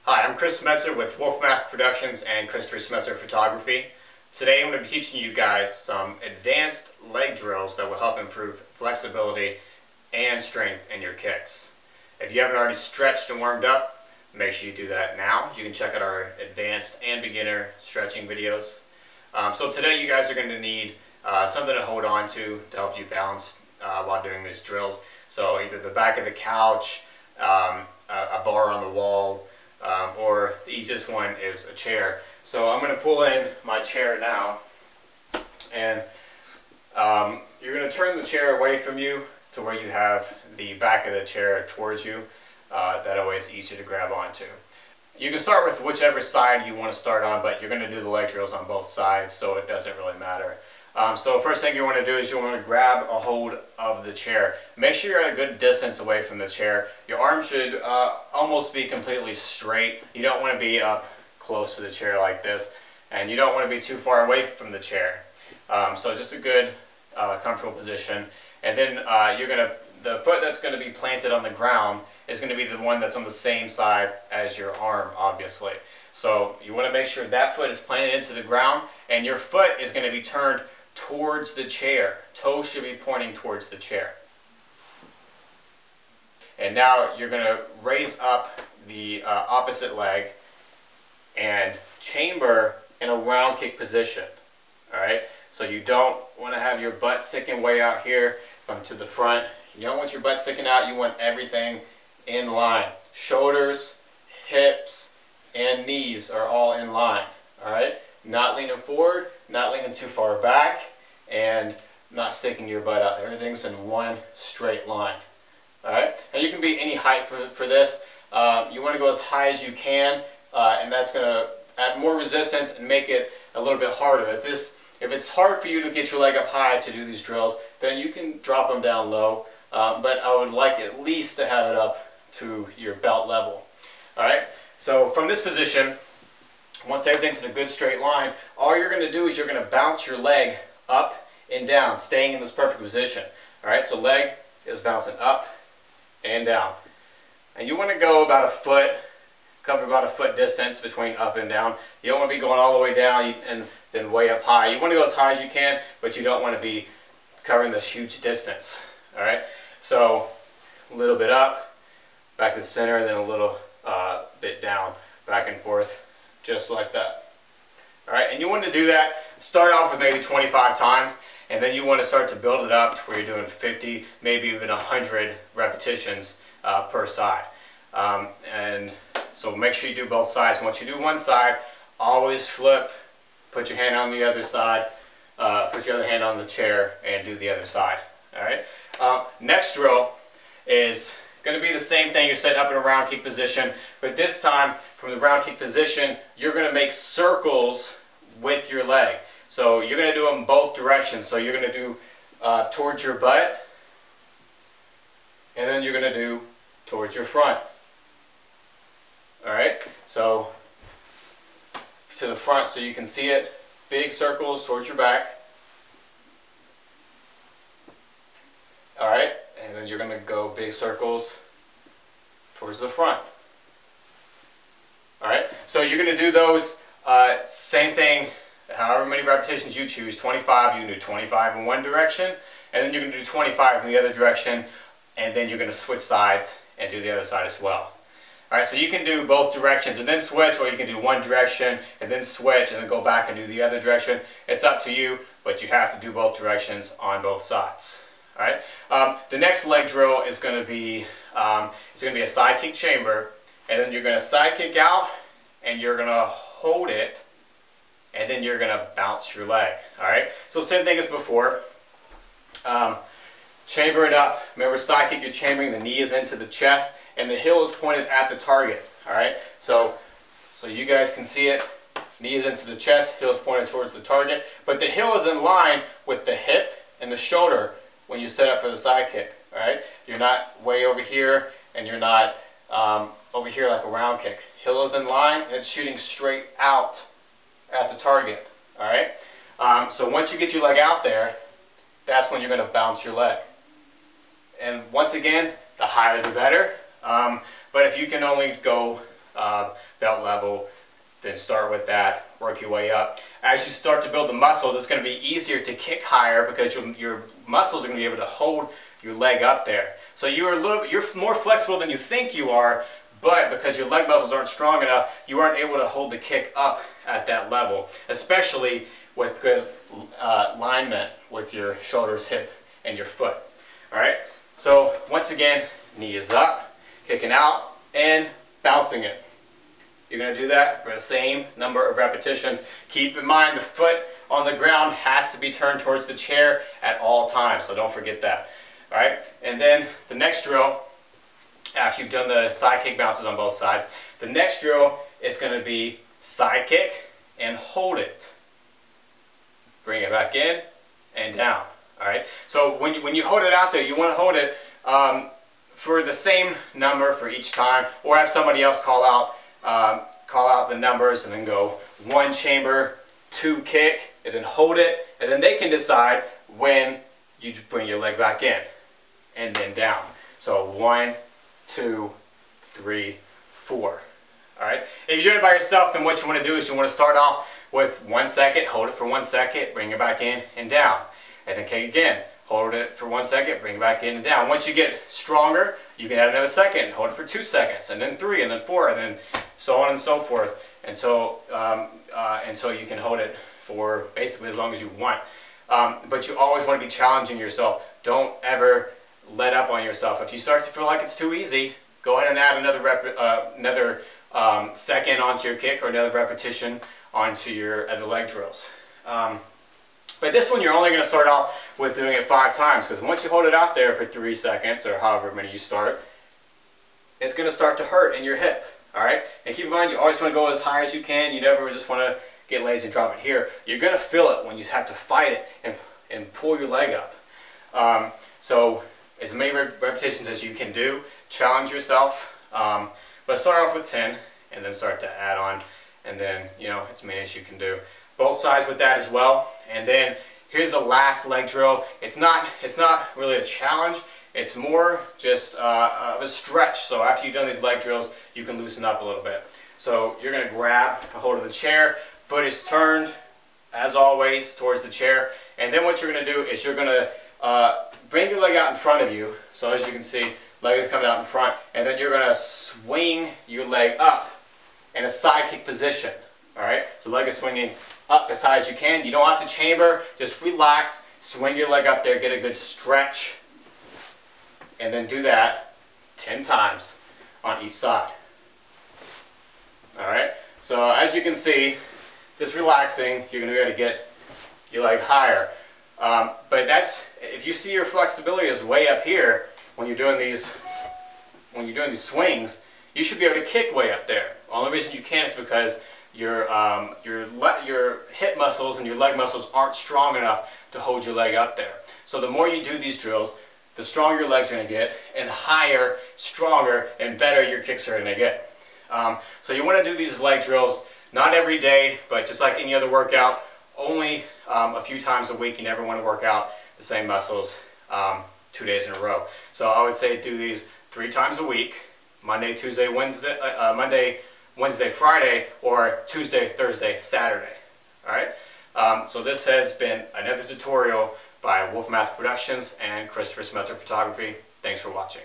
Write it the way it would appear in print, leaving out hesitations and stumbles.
Hi, I'm Chris Smetzer with Wolf Mask Productions and Christopher Smetzer Photography. Today I'm going to be teaching you guys some advanced leg drills that will help improve flexibility and strength in your kicks. If you haven't already stretched and warmed up, make sure you do that now. You can check out our advanced and beginner stretching videos. So today you guys are going to need something to hold on to help you balance while doing these drills. So either the back of the couch, a bar on the wall, or the easiest one is a chair. So I'm going to pull in my chair now, and you're going to turn the chair away from you to where you have the back of the chair towards you. That way it's easy to grab onto. You can start with whichever side you want to start on, but you're going to do the leg drills on both sides, so it doesn't really matter. So first thing you want to do is you want to grab a hold of the chair. Make sure you're at a good distance away from the chair. Your arms should almost be completely straight. You don't want to be up close to the chair like this, and you don't want to be too far away from the chair. So just a good comfortable position. And then the foot that's going to be planted on the ground is going to be the one that's on the same side as your arm, obviously. So you want to make sure that foot is planted into the ground, and your foot is going to be turned towards the chair. Toes should be pointing towards the chair. And now you're going to raise up the opposite leg and chamber in a round kick position. Alright? So you don't want to have your butt sticking way out here to the front. You don't want your butt sticking out. You want everything in line. Shoulders, hips, and knees are all in line. Alright? Not leaning forward, not leaning too far back, and not sticking your butt out. Everything's in one straight line. Alright? And you can be any height for this. You want to go as high as you can, and that's going to add more resistance and make it a little bit harder. If it's hard for you to get your leg up high to do these drills, then you can drop them down low. But I would like at least to have it up to your belt level. Alright? So from this position, once everything's in a good straight line, all you're going to do is you're going to bounce your leg up and down, staying in this perfect position. Alright, so leg is bouncing up and down. And you want to go about a foot, cover about a foot distance between up and down. You don't want to be going all the way down and then way up high. You want to go as high as you can, but you don't want to be covering this huge distance. Alright, so a little bit up, back to the center, and then a little bit down, back and forth, just like that. Alright, and you want to do that, start off with maybe 25 times, and then you want to start to build it up to where you're doing 50, maybe even 100 repetitions per side. And so make sure you do both sides. Once you do one side, always flip, put your hand on the other side, put your other hand on the chair, and do the other side. Alright, next drill is going to be the same thing. You're set up in a round kick position, but this time from the round kick position, you're going to make circles with your leg. So you're going to do them both directions. So you're going to do towards your butt, and then you're going to do towards your front. Alright, so to the front so you can see it. Big circles towards your back. Alright, and then you're going to go big circles towards the front. Alright, so you're going to do those same thing, however many repetitions you choose. 25, you can do 25 in one direction, and then you're going to do 25 in the other direction, and then you're going to switch sides and do the other side as well. Alright, so you can do both directions and then switch, or you can do one direction and then switch and then go back and do the other direction. It's up to you, but you have to do both directions on both sides. Alright, the next leg drill is going to be a side kick chamber, and then you're going to side kick out, and you're going to hold it, and then you're going to bounce your leg. Alright, so same thing as before. Chamber it up. Remember, side kick, you're chambering, the knee is into the chest, and the heel is pointed at the target. Alright, so you guys can see it. Knee is into the chest, heel is pointed towards the target, but the heel is in line with the hip and the shoulder when you set up for the side kick. Alright, you're not way over here, and you're not over here like a round kick. Heel is in line, and it's shooting straight out at the target. Alright, so once you get your leg out there, that's when you're going to bounce your leg. And once again, the higher the better. But if you can only go belt level. Then start with that, work your way up. As you start to build the muscles, it's going to be easier to kick higher because your muscles are going to be able to hold your leg up there. So you're more flexible than you think you are, but because your leg muscles aren't strong enough, you aren't able to hold the kick up at that level, especially with good alignment with your shoulders, hip, and your foot. All right. So once again, knee is up, kicking out, and bouncing it. You're going to do that for the same number of repetitions. Keep in mind the foot on the ground has to be turned towards the chair at all times, so don't forget that. All right, and then the next drill, after you've done the side kick bounces on both sides, the next drill is going to be side kick and hold it. Bring it back in and down. All right, so when you hold it out there, you want to hold it for the same number for each time, or have somebody else call out the numbers and then go 1 chamber, 2 kick, and then hold it, and then they can decide when you bring your leg back in and then down. So 1, 2, 3, 4. All right. If you're doing it by yourself, then what you want to do is you want to start off with 1 second, hold it for 1 second, bring it back in and down, and then kick again. Hold it for 1 second, bring it back in and down. Once you get stronger, you can add another second, hold it for 2 seconds, and then 3, and then 4, and then so on and so forth. And so you can hold it for basically as long as you want. But you always want to be challenging yourself. Don't ever let up on yourself. If you start to feel like it's too easy, go ahead and add another second onto your kick or another repetition onto your other leg drills. But this one, you're only going to start off with doing it 5 times, because once you hold it out there for 3 seconds or however many you start, it's going to start to hurt in your hip. All right, and keep in mind, you always want to go as high as you can. You never just want to get lazy and drop it here. You're going to feel it when you have to fight it and pull your leg up. So as many repetitions as you can do, challenge yourself. But start off with 10 and then start to add on, and then as many as you can do. Both sides with that as well. And then here's the last leg drill. It's not really a challenge. It's more just of a stretch. So after you've done these leg drills, you can loosen up a little bit. So you're going to grab a hold of the chair. Foot is turned, as always, towards the chair. And then what you're going to do is you're going to bring your leg out in front of you. So as you can see, leg is coming out in front. And then you're going to swing your leg up in a side kick position. All right? So leg is swinging up as high as you can. You don't have to chamber. Just relax. Swing your leg up there. Get a good stretch. And then do that 10 times on each side. All right? So as you can see, just relaxing, you're going to be able to get your leg higher. But if you see your flexibility is way up here when you're doing these swings, you should be able to kick way up there. The only reason you can't is because your hip muscles and your leg muscles aren't strong enough to hold your leg up there. So the more you do these drills, the stronger your legs are going to get, and higher, stronger, and better your kicks are going to get. So you want to do these leg drills not every day, but just like any other workout, only a few times a week. You never want to work out the same muscles 2 days in a row. So I would say do these 3 times a week: Monday, Tuesday, Wednesday, Friday, or Tuesday, Thursday, Saturday. All right. So this has been another tutorial by Wolf Mask Productions and Christopher Smeltzer Photography. Thanks for watching.